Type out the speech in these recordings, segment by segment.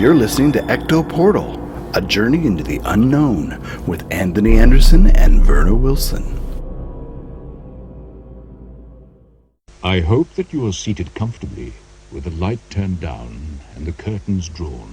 You're listening to Ecto Portal, a journey into the unknown with Anthony Anderson and Verna Wilson. I hope that you are seated comfortably with the light turned down and the curtains drawn.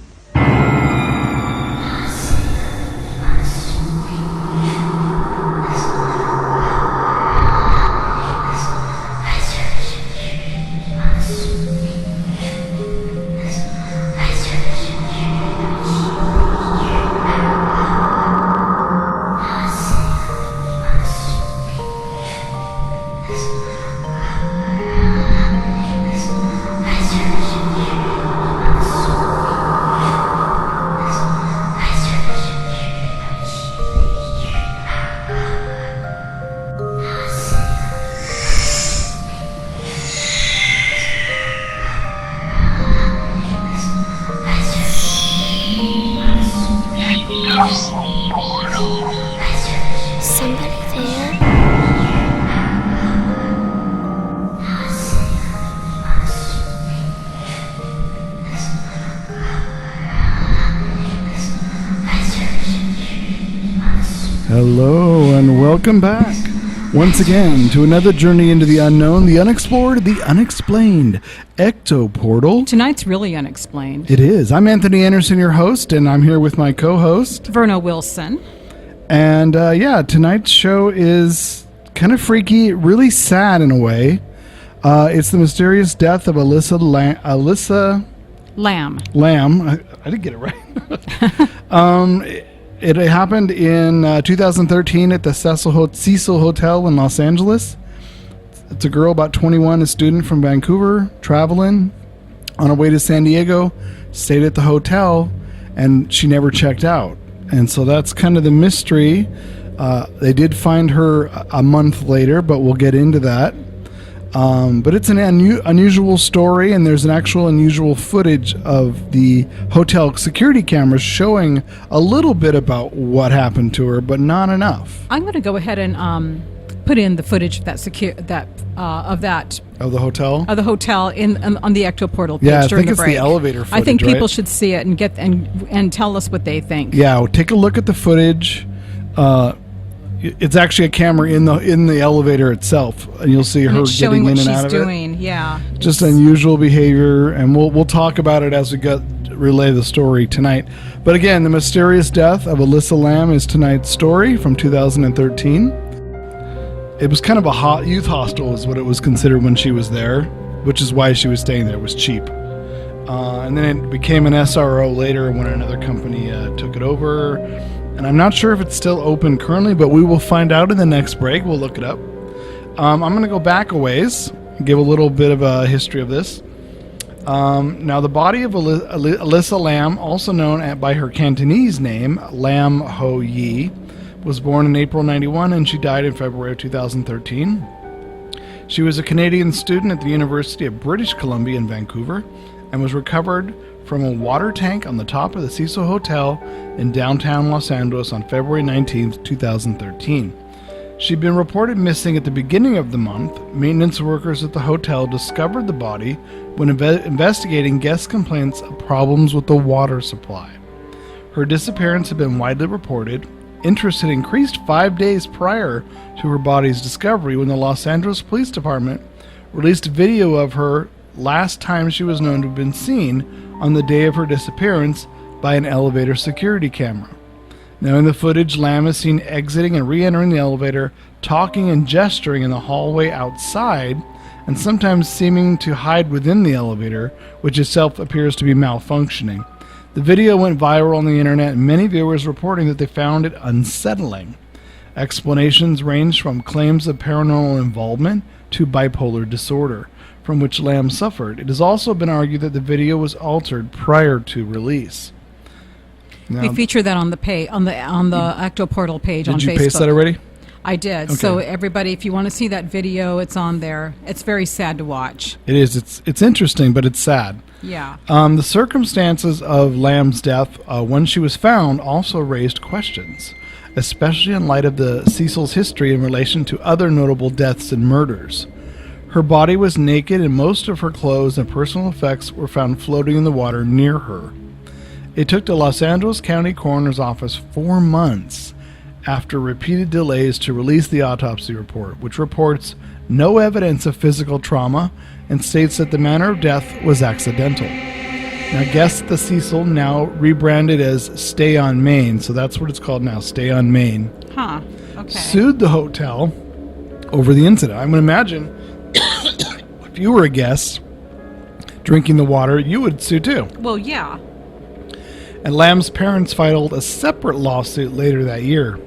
Hello and welcome back once again to another journey into the unknown, the unexplored, the unexplained Ecto Portal. Tonight's really unexplained. It is. I'm Anthony Anderson, your host, and I'm here with my co-host Verna Wilson. And tonight's show is kind of freaky, really sad in a way. It's the mysterious death of Elisa Lam. I did get it right. It happened in 2013 at the Cecil Hotel in Los Angeles. It's a girl about 21, a student from Vancouver, traveling on her way to San Diego, stayed at the hotel, and she never checked out. And so that's kind of the mystery. They did find her a month later, but we'll get into that. But it's an unusual story, and there's an actual unusual footage of the hotel security cameras showing a little bit about what happened to her, but not enough. I'm going to go ahead and put in the footage of that Of the hotel? Of the hotel on the Ecto Portal page I during think the it's break. the elevator footage, I think people right? should see it and tell us what they think. Yeah, take a look at the footage. It's actually a camera in the elevator itself, and you'll see her getting in and out of it. Doing, yeah. Just unusual behavior, and we'll talk about it as we relay the story tonight. But again, the mysterious death of Elisa Lam is tonight's story from 2013. It was kind of a hot youth hostel, is what it was considered when she was there, which is why she was staying there. It was cheap. And then it became an SRO later when another company took it over. And I'm not sure if it's still open currently, but we will find out in the next break. We'll look it up. I'm going to go back a ways and give a little bit of a history of this. Now, the body of Elisa Lam, also known by her Cantonese name, Lam Ho Yi, was born in April 91 and she died in February of 2013. She was a Canadian student at the University of British Columbia in Vancouver and was recovered from a water tank on the top of the Cecil Hotel in downtown Los Angeles on February 19, 2013. She'd been reported missing at the beginning of the month. Maintenance workers at the hotel discovered the body when investigating guest complaints of problems with the water supply. Her disappearance had been widely reported. Interest had increased 5 days prior to her body's discovery when the Los Angeles Police Department released a video of her last time she was known to have been seen on the day of her disappearance by an elevator security camera. Now in the footage, Lam is seen exiting and re-entering the elevator, talking and gesturing in the hallway outside, and sometimes seeming to hide within the elevator, which itself appears to be malfunctioning. The video went viral on the internet, and many viewers reporting that they found it unsettling. Explanations ranged from claims of paranormal involvement to bipolar disorder, from which Lam suffered. It has also been argued that the video was altered prior to release. Now, we feature that on the Ecto Portal page on Facebook. Did you paste that already? I did. Okay. So everybody, if you want to see that video, it's on there. It's very sad to watch. It is. It's interesting, but it's sad. Yeah. The circumstances of Lam's death, when she was found, also raised questions, especially in light of the Cecil's history in relation to other notable deaths and murders. Her body was naked, and most of her clothes and personal effects were found floating in the water near her. They took to Los Angeles County Coroner's Office 4 months after repeated delays to release the autopsy report, which reports no evidence of physical trauma and states that the manner of death was accidental. Now, guess the Cecil, now rebranded as Stay on Main, so that's what it's called now, Stay on Main, Huh. Okay. sued the hotel over the incident. I'm going to imagine if you were a guest drinking the water, you would sue too. Well, yeah. And Lam's parents filed a separate lawsuit later that year.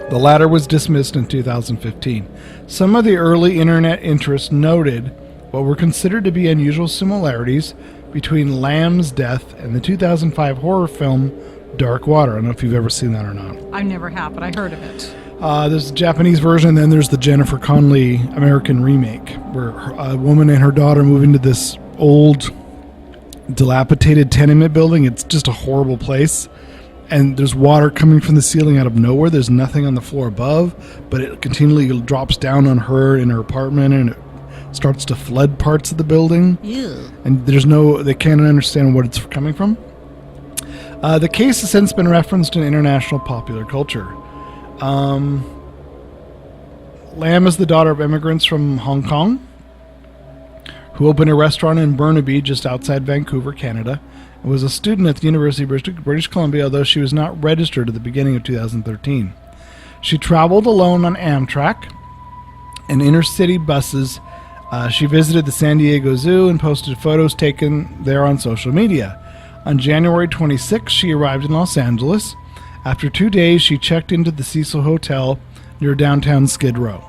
The latter was dismissed in 2015. Some of the early internet interests noted what were considered to be unusual similarities between Lam's death and the 2005 horror film Dark Water. I don't know if you've ever seen that or not. I never have, but I heard of it. There's the Japanese version, and then there's the Jennifer Connelly American remake, where a woman and her daughter move into this old, dilapidated tenement building. It's just a horrible place. And there's water coming from the ceiling out of nowhere. There's nothing on the floor above, but it continually drops down on her in her apartment, and it starts to flood parts of the building. Ew. And they can't understand what it's coming from. The case has since been referenced in international popular culture. Lam is the daughter of immigrants from Hong Kong who opened a restaurant in Burnaby, just outside Vancouver, Canada, and was a student at the University of British Columbia, although she was not registered at the beginning of 2013. She traveled alone on Amtrak and inner-city buses. She visited the San Diego Zoo and posted photos taken there on social media. On January 26, she arrived in Los Angeles. After 2 days, she checked into the Cecil Hotel near downtown Skid Row.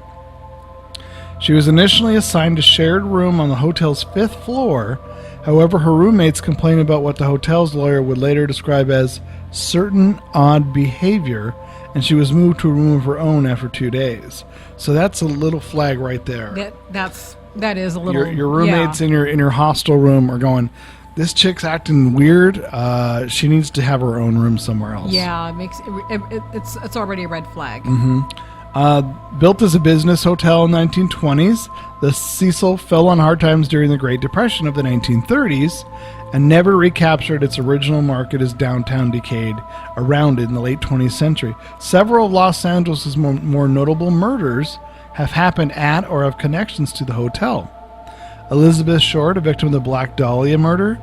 She was initially assigned a shared room on the hotel's 5th floor. However, her roommates complained about what the hotel's lawyer would later describe as certain odd behavior, and she was moved to a room of her own after 2 days. So that's a little flag right there. That is a little. Your roommates in your hostel room are going, this chick's acting weird. She needs to have her own room somewhere else. Yeah, it's already a red flag. Built as a business hotel in the 1920s, the Cecil fell on hard times during the Great Depression of the 1930s and never recaptured its original market as downtown decayed around it in the late 20th century. Several of Los Angeles' more notable murders have happened at or have connections to the hotel. Elizabeth Short, a victim of the Black Dahlia murder,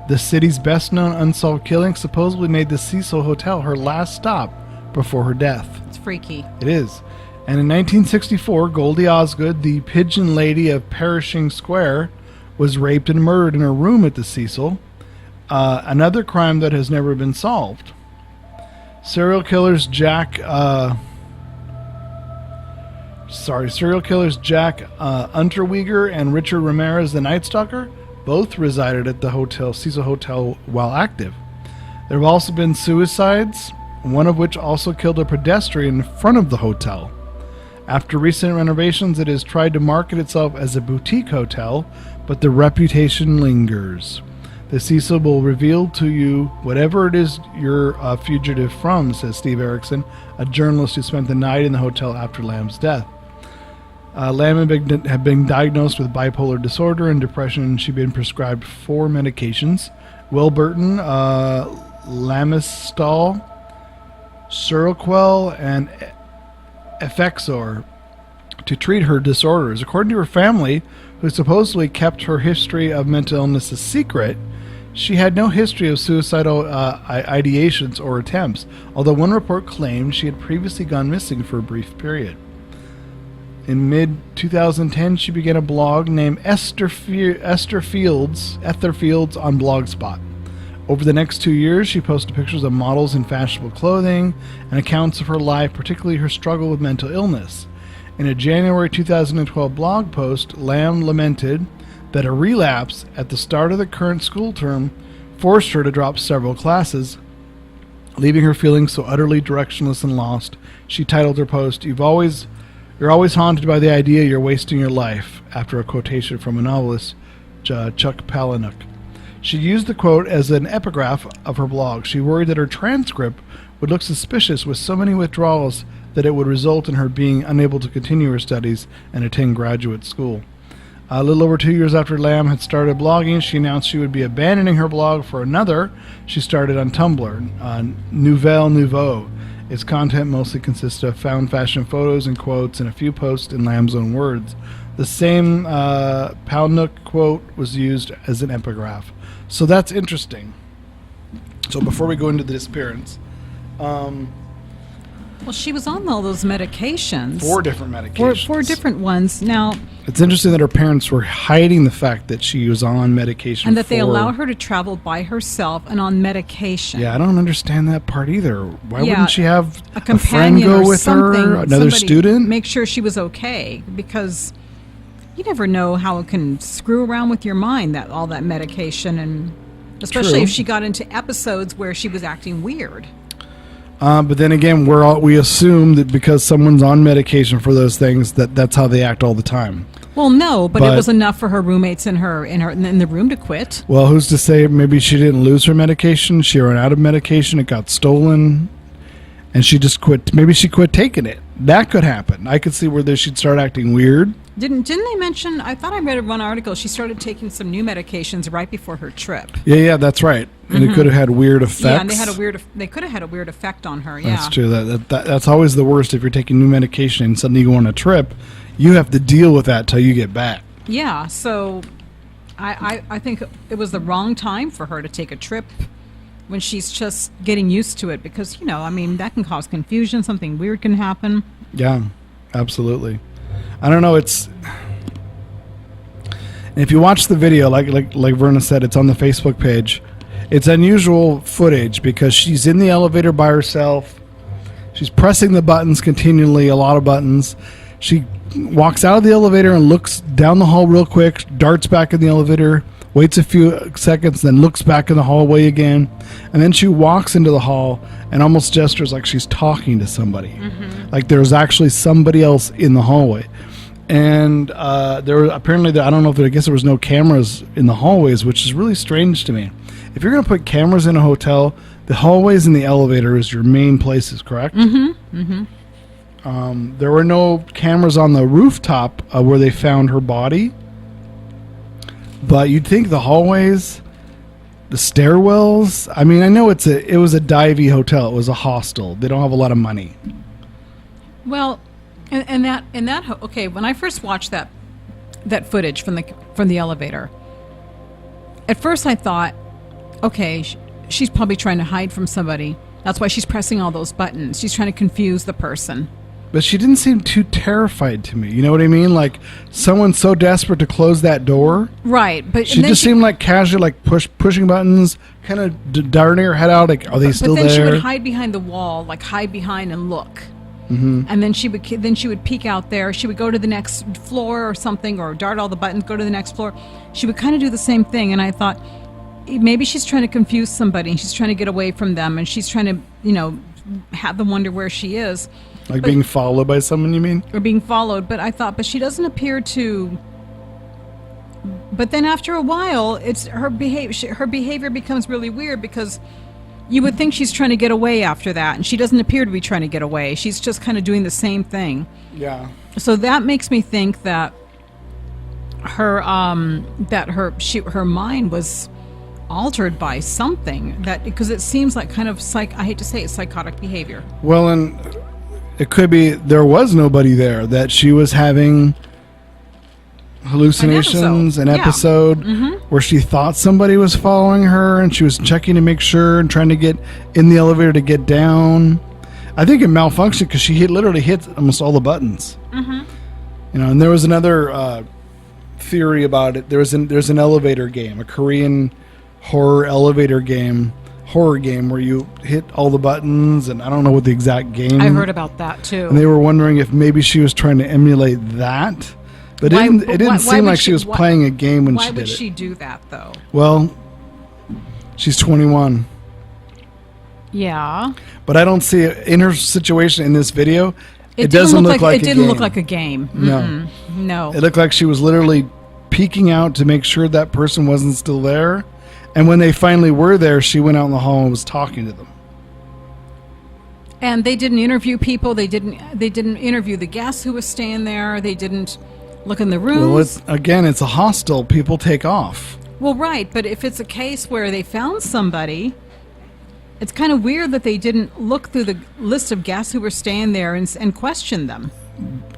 the city's best-known unsolved killing, supposedly made the Cecil Hotel her last stop before her death. It's freaky. It is. And in 1964, Goldie Osgood, the pigeon lady of Pershing Square, was raped and murdered in her room at the Cecil. Another crime that has never been solved. Serial killers Jack Unterweger and Richard Ramirez, the Night Stalker, both resided at the Cecil Hotel while active. There have also been suicides, one of which also killed a pedestrian in front of the hotel. After recent renovations, it has tried to market itself as a boutique hotel, but the reputation lingers. The Cecil will reveal to you whatever it is you're a fugitive from, says Steve Erickson, a journalist who spent the night in the hotel after Lam's death. Lam had been diagnosed with bipolar disorder and depression. She'd been prescribed 4 medications: Wilburton, Lamistal, Seroquel, and Effexor to treat her disorders. According to her family, who supposedly kept her history of mental illness a secret, she had no history of suicidal ideations or attempts, although one report claimed she had previously gone missing for a brief period. In mid-2010, she began a blog named Ether Fields on Blogspot. Over the next 2 years, she posted pictures of models in fashionable clothing and accounts of her life, particularly her struggle with mental illness. In a January 2012 blog post, Lam lamented that a relapse at the start of the current school term forced her to drop several classes, leaving her feeling so utterly directionless and lost. She titled her post, You're always haunted by the idea you're wasting your life, after a quotation from a novelist, Chuck Palahniuk. She used the quote as an epigraph of her blog. She worried that her transcript would look suspicious with so many withdrawals that it would result in her being unable to continue her studies and attend graduate school. A little over 2 years after Lam had started blogging, she announced she would be abandoning her blog for another she started on Tumblr, Nouvelle Nouveau. Its content mostly consisted of found fashion photos and quotes and a few posts in Lam's own words. The same Palnook quote was used as an epigraph. So that's interesting. So before we go into the disappearance... Well, she was on all those medications. 4 different medications. Four different ones. Now, it's interesting that her parents were hiding the fact that she was on medication. And that they allowed her to travel by herself and on medication. Yeah, I don't understand that part either. Why wouldn't she have a companion friend go or with something, her, another student? Make sure she was okay, because you never know how it can screw around with your mind, that all that medication, and especially True. if she got into episodes where she was acting weird. But then again, we assume that because someone's on medication for those things, that's how they act all the time. Well, no, but it was enough for her roommates in the room to quit. Well, who's to say maybe she didn't lose her medication? She ran out of medication. It got stolen, and she just quit. Maybe she quit taking it. That could happen. I could see where she'd start acting weird. Didn't they mention? I thought I read one article. She started taking some new medications right before her trip. Yeah, that's right. And it could have had weird effects. Yeah, and they could have had a weird effect on her. Yeah, that's true. That's always the worst. If you're taking new medication and suddenly you go on a trip, you have to deal with that till you get back. Yeah, so I think it was the wrong time for her to take a trip when she's just getting used to it, because that can cause confusion. Something weird can happen. Yeah, absolutely. I don't know. It's, and if you watch the video, like Verna said, it's on the Facebook page. It's unusual footage because she's in the elevator by herself. She's pressing the buttons continually, a lot of buttons. She walks out of the elevator and looks down the hall real quick, darts back in the elevator, waits a few seconds, then looks back in the hallway again. And then she walks into the hall and almost gestures like she's talking to somebody. Mm-hmm. Like there's actually somebody else in the hallway. And there were apparently, I don't know if I guess there was no cameras in the hallways, which is really strange to me. If you're going to put cameras in a hotel, the hallways and the elevator is your main places, correct? Mm-hmm. Mm-hmm. There were no cameras on the rooftop where they found her body. But you'd think the hallways, the stairwells. I mean, I know it was a divey hotel. It was a hostel. They don't have a lot of money. Well, okay. When I first watched that footage from the elevator, at first I thought, okay, she's probably trying to hide from somebody. That's why she's pressing all those buttons. She's trying to confuse the person. But she didn't seem too terrified to me. You know what I mean? Like someone so desperate to close that door. Right. But she just seemed like casual, like pushing buttons, kind of darting her head out. Like, are they still there? But then she would hide behind the wall, like hide behind and look. Mm-hmm. And then she would peek out there. She would go to the next floor or something, or dart all the buttons, go to the next floor. She would kind of do the same thing. And I thought, maybe she's trying to confuse somebody. She's trying to get away from them, and she's trying to, have them wonder where she is. Like being followed by someone, you mean? Or being followed. But I thought, but she doesn't appear to. But then after a while, it's her behavior becomes really weird, because you would think she's trying to get away after that, and she doesn't appear to be trying to get away. She's just kind of doing the same thing. Yeah. So that makes me think that her mind was altered by something, that because it seems like kind of I hate to say it, psychotic behavior. Well, and it could be there was nobody there, that she was having hallucinations, an episode mm-hmm. where she thought somebody was following her, and she was checking to make sure and trying to get in the elevator to get down. I think it malfunctioned because she literally hit almost all the buttons. Mm-hmm. And there was another theory about it. There's an elevator game, a Korean horror game where you hit all the buttons, and I don't know what the exact game. I heard about that too. And they were wondering if maybe she was trying to emulate that. But it didn't seem like she was playing a game when she did it. Why would she do that, though? Well, she's 21. Yeah. But I don't see it in her situation in this video. It doesn't look like a game. It didn't look like a game. No. No. It looked like she was literally peeking out to make sure that person wasn't still there. And when they finally were there, she went out in the hall and was talking to them. And they didn't interview people. They didn't interview the guests who was staying there. They didn't look in the Well, rooms. it's a hostel. People take off. Well, right, but if it's a case where they found somebody, it's kind of weird that they didn't look through the list of guests who were staying there and question them.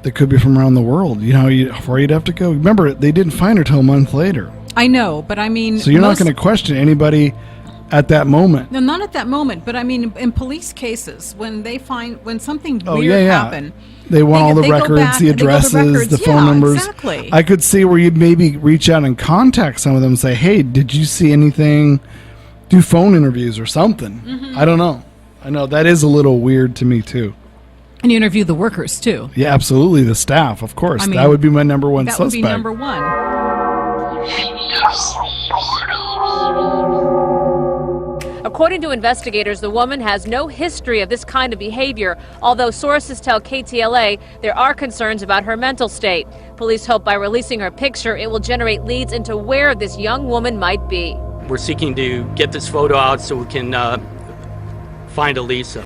They could be from around the world. Where you'd have to go. Remember, they didn't find her till a month later. I know, but I mean... So you're not going to question anybody at that moment. No, not at that moment, but I mean, in police cases, when something weird happened... They want all the they go records, back, the they go addresses, records. the phone Yeah, numbers. Exactly. I could see where you'd maybe reach out and contact some of them and say, hey, did you see anything? Do phone interviews or something. Mm-hmm. I don't know. I know that is a little weird to me, too. And you interview the workers, too. Yeah, absolutely. The staff, of course. I mean, that would be my number one That suspect. would be number one. According to investigators, the woman has no history of this kind of behavior, although sources tell KTLA there are concerns about her mental state. Police hope by releasing her picture, it will generate leads into where this young woman might be. We're seeking to get this photo out so we can find Elisa.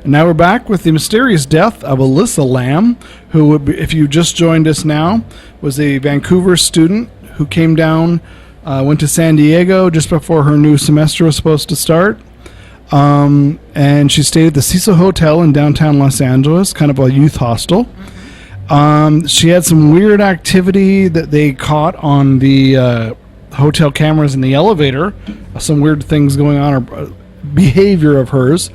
And now we're back with the mysterious death of Elisa Lam, who, would be, if you just joined us now, was a Vancouver student who came down, went to San Diego just before her new semester was supposed to start. And she stayed at the Cecil Hotel in downtown Los Angeles, kind of a youth hostel. She had some weird activity that they caught on the hotel cameras in the elevator, some weird things going on, or behavior of hers.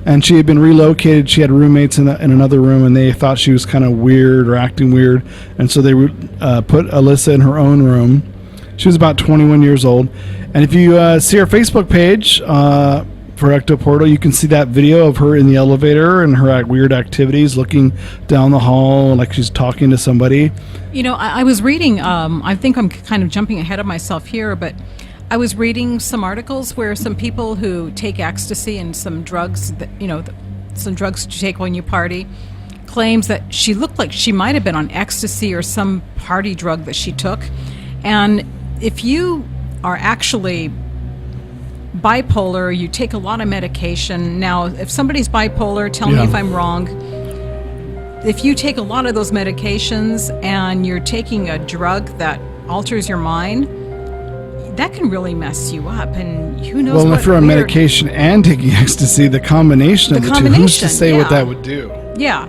And she had been relocated. She had roommates in another room, and they thought she was kind of weird or acting weird. And so they put Alyssa in her own room. She was about 21 years old. And if you see our Facebook page for Ecto Portal, you can see that video of her in the elevator and her weird activities, looking down the hall like she's talking to somebody. You know, I was reading, I think I'm kind of jumping ahead of myself here, but I was reading some articles where some people who take ecstasy and some drugs that, some drugs to take when you party, claims that she looked like she might have been on ecstasy or some party drug that she took. And if you are actually bipolar, you take a lot of medication. Now, if somebody's bipolar, tell me if I'm wrong. If you take a lot of those medications and you're taking a drug that alters your mind, that can really mess you up, and who knows. Well, if you're on medication and taking ecstasy, the combination of the two, who's to say what that would do? Yeah.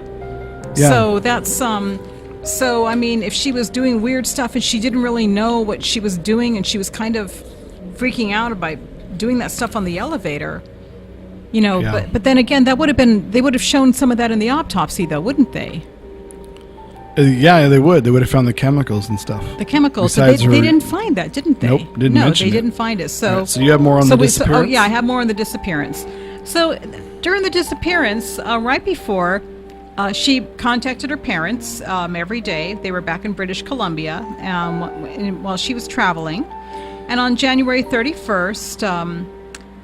So that's so I mean, if she was doing weird stuff and she didn't really know what she was doing, and she was kind of freaking out by doing that stuff on the elevator, but then again, they would have shown some of that in the autopsy, though, wouldn't they? Yeah, they would. They would have found the chemicals and stuff. The chemicals. So they didn't find that, didn't they? Nope, didn't mention they it. didn't find it. So, right, so you have more on the disappearance? I have more on the disappearance. So during the disappearance, right before, she contacted her parents every day. They were back in British Columbia while she was traveling. And on January 31st,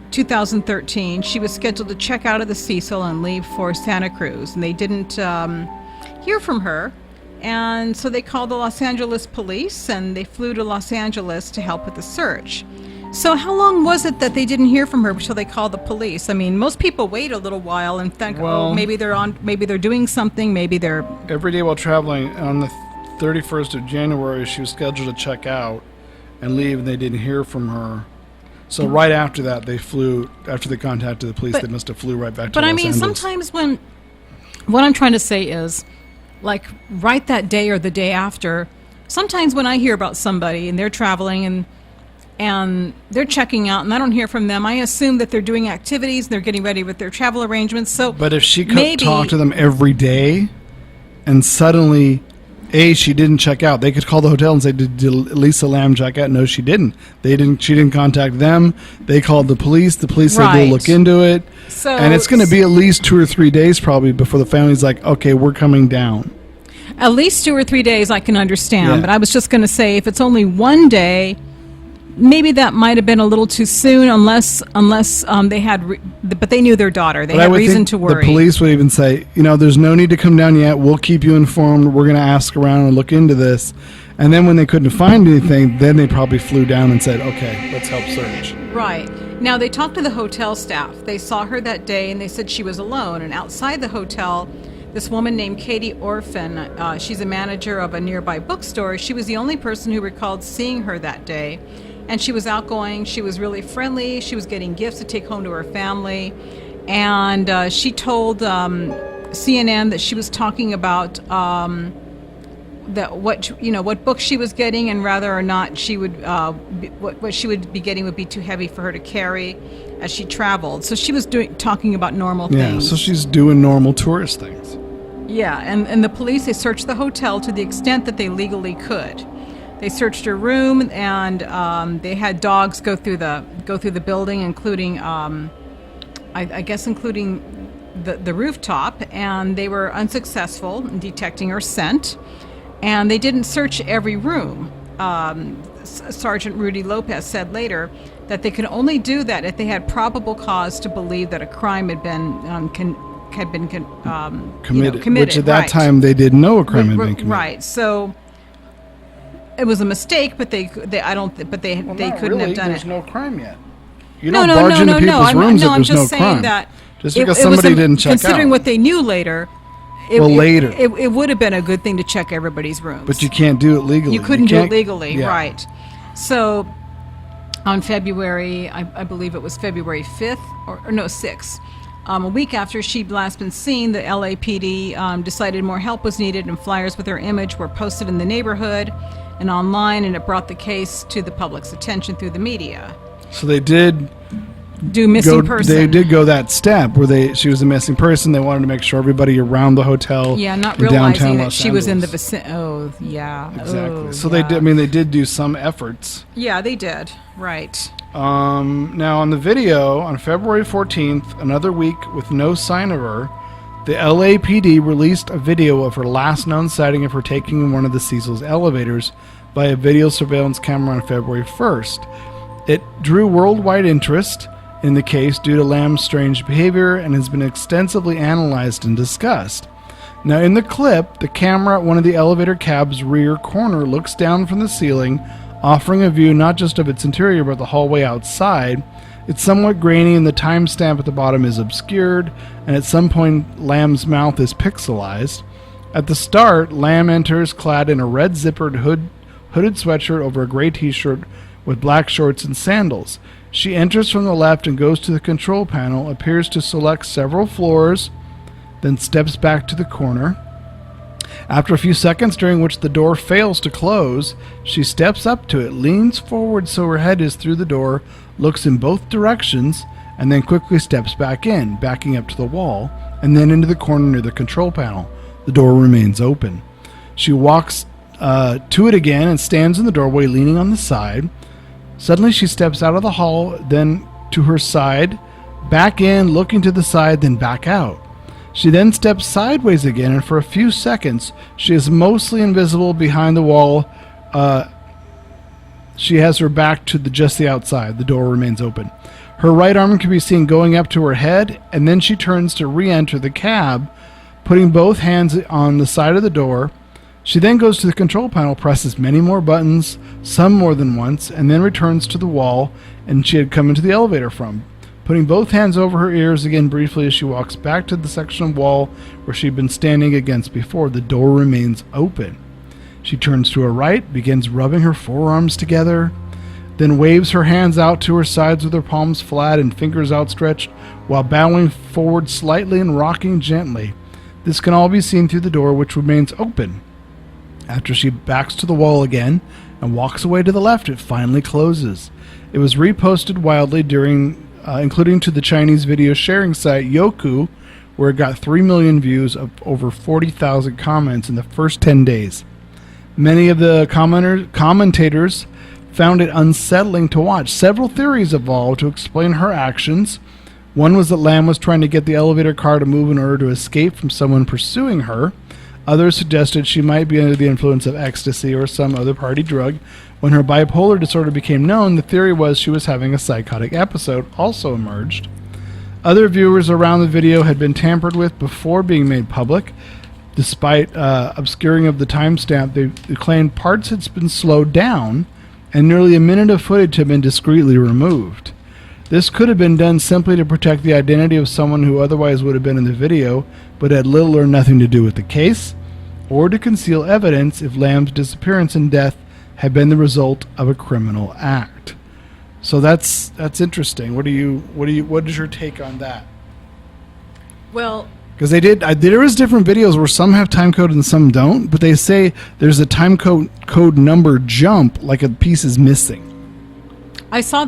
2013, she was scheduled to check out of the Cecil and leave for Santa Cruz. And they didn't hear from her. And so they called the Los Angeles police, and they flew to Los Angeles to help with the search. So how long was it that they didn't hear from her until they called the police? I mean, most people wait a little while and think, maybe they're doing something, maybe they're... Every day while traveling, on the 31st of January, she was scheduled to check out and leave, and they didn't hear from her. So right after that, after they contacted the police, they must have flew right back to Los Angeles. But I mean, sometimes what I'm trying to say is, like right that day or the day after, sometimes when I hear about somebody and they're traveling and they're checking out and I don't hear from them, I assume that they're doing activities, they're getting ready with their travel arrangements. So, but if she could talk to them every day and suddenly, she didn't check out, they could call the hotel and say, did Elisa Lam check out? No, she didn't. She didn't contact them. They called the police. The police said they'll look into it. So, and it's going to be at least 2 or 3 days probably before the family's like, okay, we're coming down. At least 2 or 3 days I can understand. But I was just going to say, if it's only 1 day, maybe that might have been a little too soon, unless they had, but they knew their daughter. They had reason to worry. The police would even say, there's no need to come down yet. We'll keep you informed. We're going to ask around and look into this. And then when they couldn't find anything, then they probably flew down and said, okay, let's help search. Right. Now, they talked to the hotel staff. They saw her that day, and they said she was alone. And outside the hotel, this woman named Katie Orphan, she's a manager of a nearby bookstore. She was the only person who recalled seeing her that day. And she was outgoing. She was really friendly. She was getting gifts to take home to her family. And she told CNN that she was talking about what book she was getting, and whether or not she would what she would be getting would be too heavy for her to carry as she traveled. So she was talking about normal things. Yeah, so she's doing normal tourist things. Yeah, and the police, they searched the hotel to the extent that they legally could. They searched her room, and they had dogs go through the building, including I guess including the rooftop, and they were unsuccessful in detecting her scent. And they didn't search every room. Sergeant Rudy Lopez said later that they could only do that if they had probable cause to believe that a crime had been committed. Which at that time they didn't know a crime had been committed. Right. So it was a mistake, but they couldn't have done There's it. no crime yet. You don't barge into people's rooms if I'm there's just no saying crime. that Just because somebody didn't check out. Considering what they knew later. Later. It would have been a good thing to check everybody's rooms. But you can't do it legally. You couldn't do it legally, yeah. right. So on February, I believe it was February 5th, or no, 6th, a week after she'd last been seen, the LAPD decided more help was needed, and flyers with her image were posted in the neighborhood and online, and it brought the case to the public's attention through the media. So they did do missing person. They did go that step where she was a missing person. They wanted to make sure everybody around the hotel. Yeah, not in realizing downtown that Los she was in the Angeles. vicinity. Oh, yeah. Exactly. Oh, So yeah. they did. I mean, they did do some efforts. Yeah, they did. Right. Now on the video on February 14th, another week with no sign of her, the LAPD released a video of her last known sighting of her taking in one of the Cecil's elevators by a video surveillance camera on February 1st. It drew worldwide interest in the case due to Lam's strange behavior and has been extensively analyzed and discussed. Now in the clip, the camera at one of the elevator cab's rear corner looks down from the ceiling, offering a view not just of its interior but the hallway outside. It's somewhat grainy and the timestamp at the bottom is obscured, and at some point Lam's mouth is pixelized. At the start, Lam enters clad in a red zippered hooded sweatshirt over a gray t-shirt with black shorts and sandals. She enters from the left and goes to the control panel, appears to select several floors, then steps back to the corner. After a few seconds, during which the door fails to close, she steps up to it, leans forward so her head is through the door, looks in both directions, and then quickly steps back in, backing up to the wall, and then into the corner near the control panel. The door remains open. She walks to it again and stands in the doorway, leaning on the side. Suddenly she steps out of the hall, then to her side, back in, looking to the side, then back out. She then steps sideways again, and for a few seconds, she is mostly invisible behind the wall. She has her back to just the outside. The door remains open. Her right arm can be seen going up to her head, and then she turns to re-enter the cab, putting both hands on the side of the door. She then goes to the control panel, presses many more buttons, some more than once, and then returns to the wall and she had come into the elevator from, putting both hands over her ears again briefly as she walks back to the section of wall where she'd been standing against before. The door remains open. She turns to her right, begins rubbing her forearms together, then waves her hands out to her sides with her palms flat and fingers outstretched while bowing forward slightly and rocking gently. This can all be seen through the door, which remains open. After she backs to the wall again and walks away to the left, it finally closes. It was reposted wildly including to the Chinese video sharing site Youku, where it got 3 million views of over 40,000 comments in the first 10 days. Many of the commentators found it unsettling to watch. Several theories evolved to explain her actions. One was that Lam was trying to get the elevator car to move in order to escape from someone pursuing her. Others suggested she might be under the influence of ecstasy or some other party drug. When her bipolar disorder became known, the theory was she was having a psychotic episode also emerged. Other viewers around the video had been tampered with before being made public. Despite obscuring of the timestamp, they claimed parts had been slowed down and nearly a minute of footage had been discreetly removed. This could have been done simply to protect the identity of someone who otherwise would have been in the video, but had little or nothing to do with the case, or to conceal evidence if Lam's disappearance and death had been the result of a criminal act. So that's interesting. What is your take on that? Well, because there is different videos where some have time code and some don't, but they say there's a time code number jump, like a piece is missing. I saw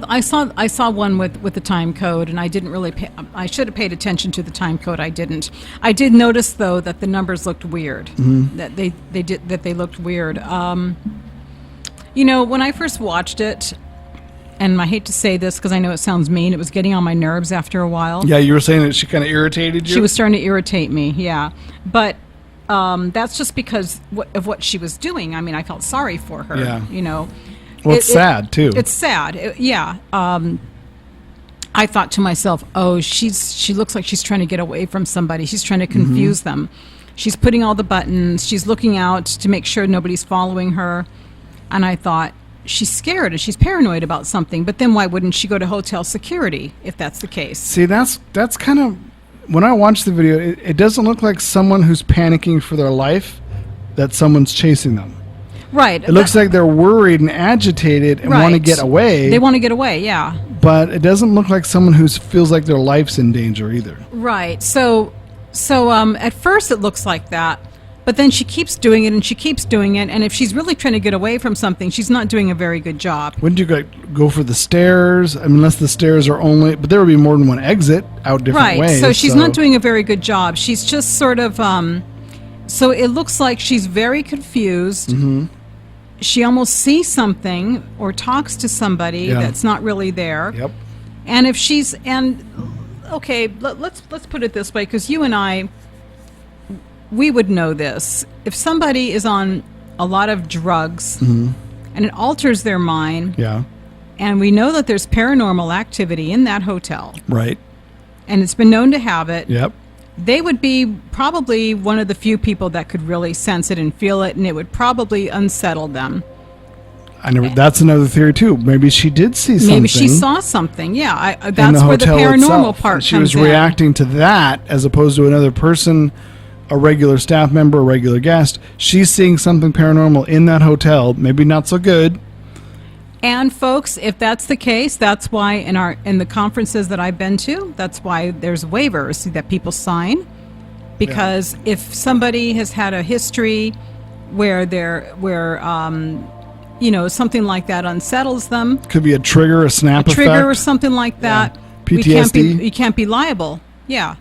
one with the time code, and I didn't really I should have paid attention to the time code. I didn't. I did notice though that the numbers looked weird. Mm-hmm. That they looked weird. You know, when I first watched it, and I hate to say this because I know it sounds mean, it was getting on my nerves after a while. Yeah, you were saying that she kind of irritated you? She was starting to irritate me, yeah. But that's just because of what she was doing. I mean, I felt sorry for her, yeah. You know. Well, it's sad, too. It's sad, yeah. I thought to myself, oh, she looks like she's trying to get away from somebody. She's trying to confuse them. She's putting all the buttons. She's looking out to make sure nobody's following her. And I thought, she's scared and she's paranoid about something, but then why wouldn't she go to hotel security if that's the case? See, that's kind of, when I watch the video, it doesn't look like someone who's panicking for their life, that someone's chasing them. Right. It looks like they're worried and agitated and want to get away. They want to get away, yeah. But it doesn't look like someone who feels like their life's in danger either. Right. So at first it looks like that. But then she keeps doing it, and she keeps doing it, and if she's really trying to get away from something, she's not doing a very good job. Wouldn't you go for the stairs? I mean, unless the stairs are only... But there would be more than one exit out different ways. Right, so she's not doing a very good job. She's just sort of... so it looks like she's very confused. Mm-hmm. She almost sees something or talks to somebody that's not really there. Yep. And if she's... And, okay, let's put it this way, because you and I... We would know this. If somebody is on a lot of drugs and it alters their mind, and we know that there's paranormal activity in that hotel, right, and it's been known to have it, yep, they would be probably one of the few people that could really sense it and feel it, and it would probably unsettle them. That's another theory too. Maybe she did see something. Maybe she saw something. Yeah, that's where the paranormal part comes in. She was reacting to that as opposed to another person, a regular staff member, a regular guest. She's seeing something paranormal in that hotel, maybe not so good. And folks, if that's the case, that's why in the conferences that I've been to, that's why there's waivers that people sign, because if somebody has had a history where something like that unsettles them, could be a trigger, a snap effect, or something like that. PTSD. You can't be liable. Yeah.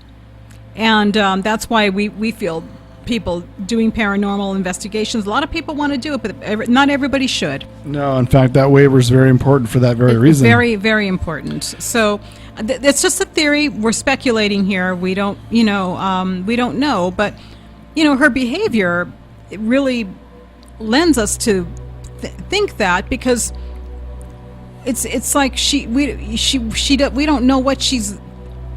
And that's why we feel people doing paranormal investigations, a lot of people want to do it, but not everybody should. No, in fact, that waiver is very important for that very reason. Very, very important. So it's just a theory. We're speculating here. We don't know. But, her behavior really lends us to think that, because it's like we don't know what she's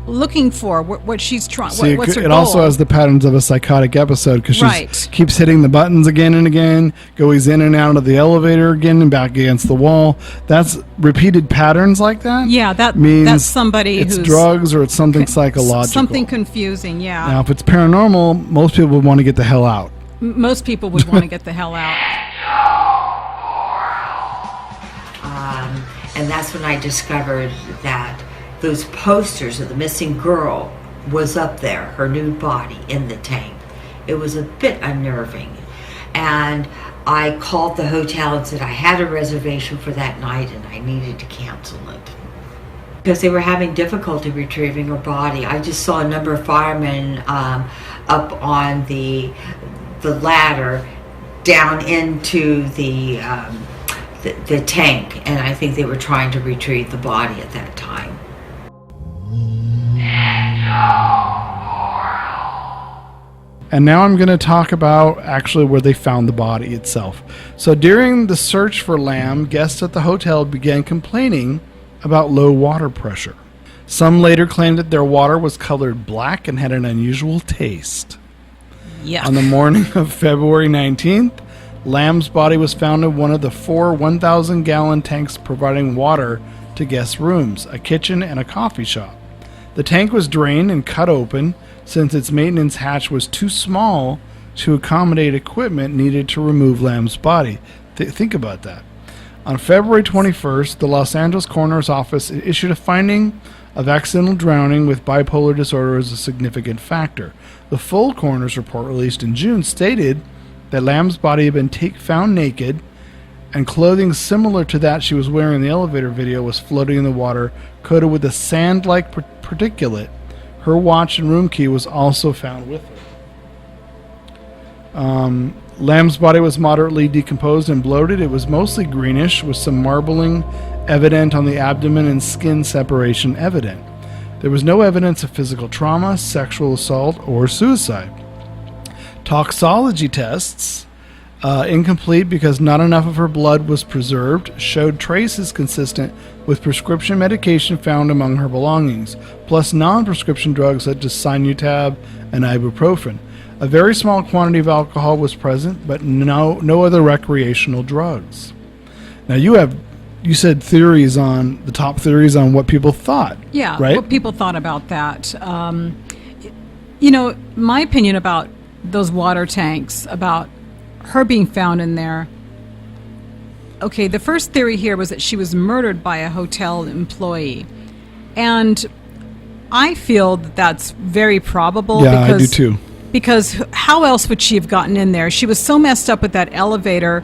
looking for, what she's trying. What's her goal? It also has the patterns of a psychotic episode, because she keeps hitting the buttons again and again, goes in and out of the elevator again and back against the wall. That's repeated patterns like that. Yeah, that means that's somebody it's who's drugs or it's something psychological, something confusing. Yeah. Now, if it's paranormal, most people would want to get the hell out. Most people would want to get the hell out. And that's when I discovered that those posters of the missing girl was up there, her nude body in the tank. It was a bit unnerving. And I called the hotel and said I had a reservation for that night and I needed to cancel it, because they were having difficulty retrieving her body. I just saw a number of firemen up on the ladder down into the tank, and I think they were trying to retrieve the body at that time. And now I'm going to talk about actually where they found the body itself. So during the search for Lam, guests at the hotel began complaining about low water pressure. Some later claimed that their water was colored black and had an unusual taste. Yuck. On the morning of February 19th, Lam's body was found in one of the 4 1,000-gallon tanks providing water to guest rooms, a kitchen, and a coffee shop. The tank was drained and cut open since its maintenance hatch was too small to accommodate equipment needed to remove Lamb's body. Think about that. On February 21st, the Los Angeles Coroner's Office issued a finding of accidental drowning with bipolar disorder as a significant factor. The full coroner's report released in June stated that Lamb's body had been found naked, and clothing similar to that she was wearing in the elevator video was floating in the water, coated with a sand-like particulate. Her watch and room key was also found with her. Lamb's body was moderately decomposed and bloated. It was mostly greenish, with some marbling evident on the abdomen and skin separation evident. There was no evidence of physical trauma, sexual assault, or suicide. Toxology tests, incomplete because not enough of her blood was preserved, showed traces consistent with prescription medication found among her belongings, plus non-prescription drugs such as Sinutab and ibuprofen. A very small quantity of alcohol was present, but no other recreational drugs. Now you said theories on the top theories on what people thought. Yeah, right? what people thought about that. My opinion about those water tanks, about her being found in there. Okay, the first theory here was that she was murdered by a hotel employee. And I feel that that's very probable. Yeah, because, I do too. Because how else would she have gotten in there? She was so messed up with that elevator,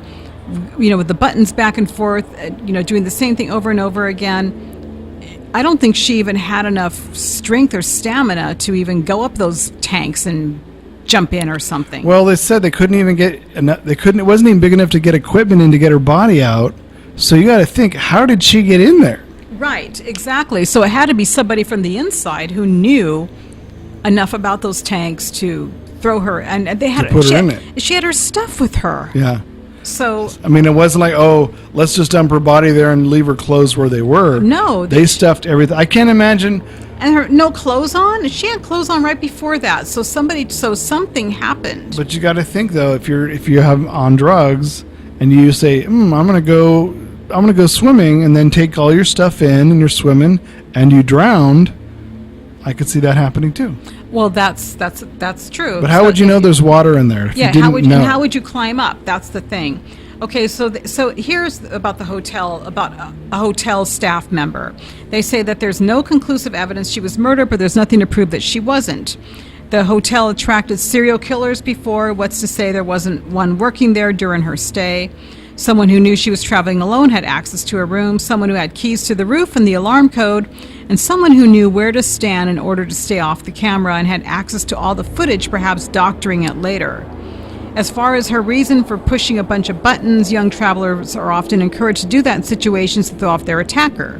with the buttons back and forth, doing the same thing over and over again. I don't think she even had enough strength or stamina to even go up those tanks and jump in or something. Well, they said they couldn't even get enough. It wasn't even big enough to get equipment in to get her body out. So you got to think, how did she get in there? Right, exactly. So it had to be somebody from the inside who knew enough about those tanks to throw her, and they had to put her in it. She had her stuff with her. Yeah. So I mean, it wasn't like, oh, let's just dump her body there and leave her clothes where they were. No, they stuffed everything. I can't imagine. And her no clothes on. She had clothes on right before that. So something happened. But you got to think though, if you have on drugs and you say, I'm gonna go swimming, and then take all your stuff in and you're swimming and you drowned, I could see that happening too. Well, that's true. But how would you know there's water in there? How would you climb up? That's the thing. Okay, so here's about the hotel, about a hotel staff member. They say that there's no conclusive evidence she was murdered, but there's nothing to prove that she wasn't. The hotel attracted serial killers before. What's to say there wasn't one working there during her stay? Someone who knew she was traveling alone had access to her room, someone who had keys to the roof and the alarm code, and someone who knew where to stand in order to stay off the camera and had access to all the footage, perhaps doctoring it later. As far as her reason for pushing a bunch of buttons, young travelers are often encouraged to do that in situations to throw off their attacker.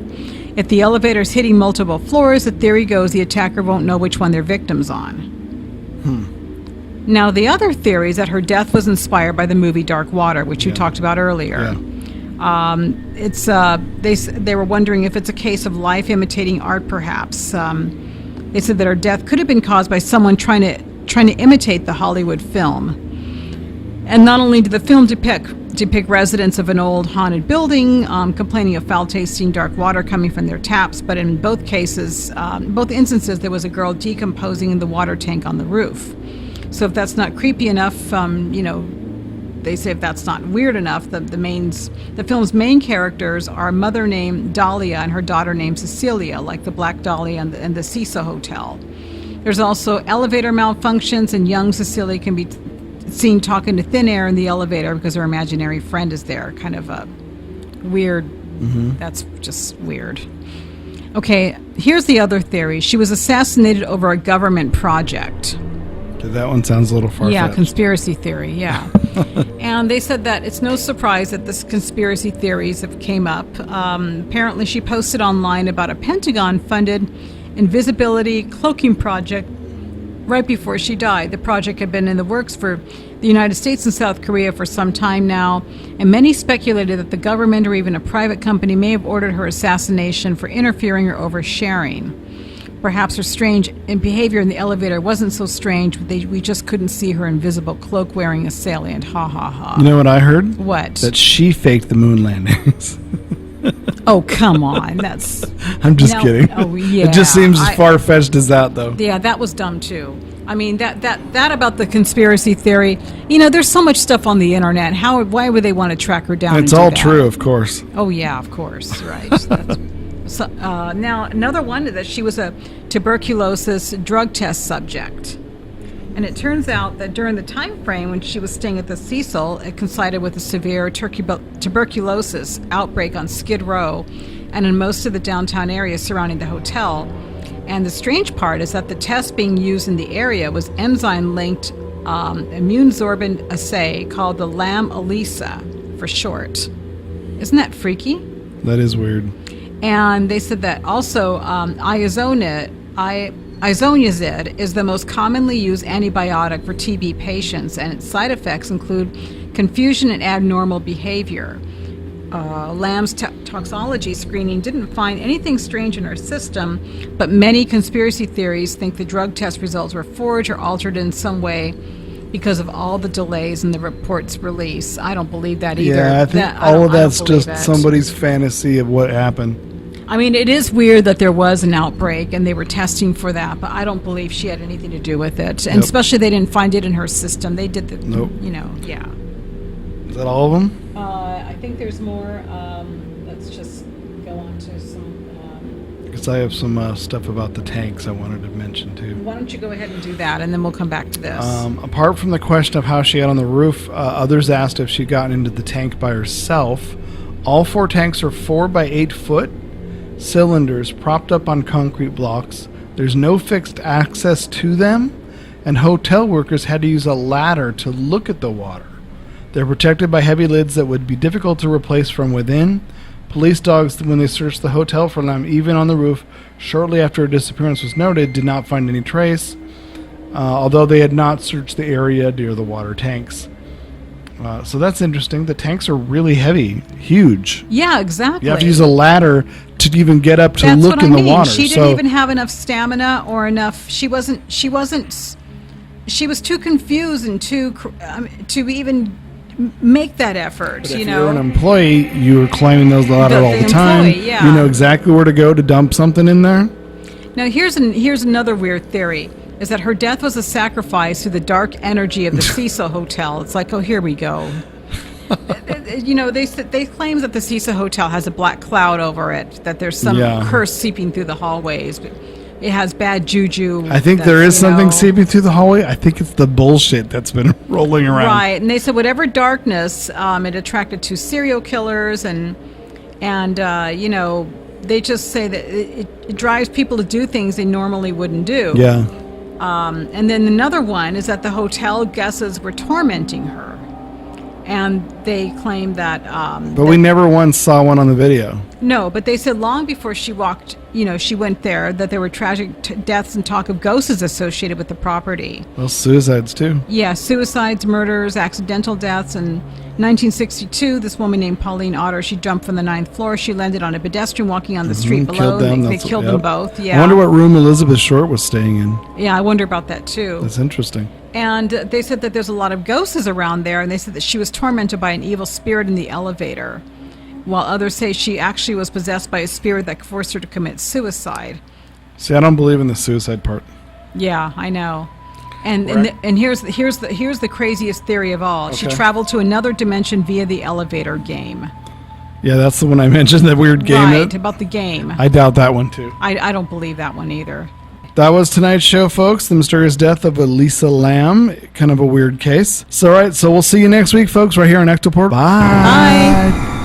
If the elevator is hitting multiple floors, the theory goes the attacker won't know which one their victim's on. Now, the other theory is that her death was inspired by the movie Dark Water, which you talked about earlier. Yeah. They were wondering if it's a case of life imitating art, perhaps. They said that her death could have been caused by someone trying to imitate the Hollywood film. And not only did the film depict residents of an old haunted building complaining of foul-tasting dark water coming from their taps, but in both cases, both instances, there was a girl decomposing in the water tank on the roof. So if that's not creepy enough, they say if that's not weird enough, the film's main characters are a mother named Dahlia and her daughter named Cecilia, like the Black Dahlia and the Cecil Hotel. There's also elevator malfunctions, and young Cecilia can be seen talking to thin air in the elevator because her imaginary friend is there. Kind of a weird, That's just weird. Okay, here's the other theory. She was assassinated over a government project. That one sounds a little far-fetched. Yeah, conspiracy theory, yeah. And they said that it's no surprise that this conspiracy theories have came up. Apparently she posted online about a Pentagon-funded invisibility cloaking project right before she died. The project had been in the works for the United States and South Korea for some time now, and many speculated that the government or even a private company may have ordered her assassination for interfering or oversharing. Perhaps her strange behavior in the elevator wasn't so strange, we just couldn't see her invisible cloak-wearing assailant. Ha, ha, ha. You know what I heard? What? That she faked the moon landings. Oh, come on. That's... I'm just kidding. Oh, yeah. It just seems as far-fetched as that, though. Yeah, that was dumb, too. I mean, that about the conspiracy theory, you know, there's so much stuff on the internet. Why would they want to track her down? It's all true, of course. Oh, yeah, of course. Right. So, now, another one, that she was a tuberculosis drug test subject. And it turns out that during the time frame when she was staying at the Cecil, it coincided with a severe tuberculosis outbreak on Skid Row and in most of the downtown area surrounding the hotel. And the strange part is that the test being used in the area was enzyme-linked immune-sorbent assay called the Lam Elisa for short. Isn't that freaky? That is weird. And they said that also isoniazid is the most commonly used antibiotic for TB patients, and its side effects include confusion and abnormal behavior. Lam's toxicology screening didn't find anything strange in her system, but many conspiracy theories think the drug test results were forged or altered in some way because of all the delays in the report's release. I don't believe that either. Yeah, I think all of that's just somebody's fantasy of what happened. I mean, it is weird that there was an outbreak and they were testing for that, but I don't believe she had anything to do with it. And especially they didn't find it in her system. They did the, you know, yeah. Is that all of them? I think there's more. Let's just go on to some. Because I have some stuff about the tanks I wanted to mention too. Why don't you go ahead and do that, and then we'll come back to this. Apart from the question of how she got on the roof, others asked if she'd gotten into the tank by herself. All 4 tanks are 4 by 8 foot cylinders propped up on concrete blocks. There's no fixed access to them, and hotel workers had to use a ladder to look at the water. They're protected by heavy lids that would be difficult to replace from within. Police dogs, when they searched the hotel for Lam, even on the roof, shortly after her disappearance was noted, did not find any trace, although they had not searched the area near the water tanks. So that's interesting. The tanks are really heavy, huge. Yeah, exactly. You have to use a ladder to even get up to look in the water. She didn't even have enough stamina or enough. She was too confused and to even make that effort. But if you're an employee, you're climbing those ladders all the time. Yeah. You know exactly where to go to dump something in there. Now here's another weird theory. Is that her death was a sacrifice to the dark energy of the Cecil Hotel. It's like, oh, here we go. You know, they claim that the Cecil Hotel has a black cloud over it, that there's some curse seeping through the hallways. But it has bad juju. I think there is something seeping through the hallway. I think it's the bullshit that's been rolling around. Right, and they said whatever darkness, it attracted to serial killers, and you know, they just say that it drives people to do things they normally wouldn't do. Yeah. And then another one is that the hotel guests were tormenting her. And they claim that... but we never once saw one on the video. No, but they said long before she went there, that there were tragic deaths and talk of ghosts associated with the property. Well, suicides too. Yeah, suicides, murders, accidental deaths. In 1962, this woman named Pauline Otter, she jumped from the 9th floor. She landed on a pedestrian walking on the street below. They killed them both. Yeah. I wonder what room Elizabeth Short was staying in. Yeah, I wonder about that too. That's interesting. And they said that there's a lot of ghosts around there, and they said that she was tormented by an evil spirit in the elevator, while others say she actually was possessed by a spirit that forced her to commit suicide. See, I don't believe in the suicide part. Yeah, I know. And here's the craziest theory of all. Okay. She traveled to another dimension via the elevator game. Yeah, that's the one I mentioned, that weird game. Right, about the game. I doubt that one too. I don't believe that one either. That was tonight's show, folks. The mysterious death of Elisa Lam. Kind of a weird case. So, all right, so we'll see you next week, folks, right here on Ectoport. Bye. Bye.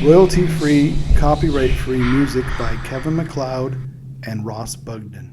Royalty-free, copyright-free music by Kevin MacLeod and Ross Bugden.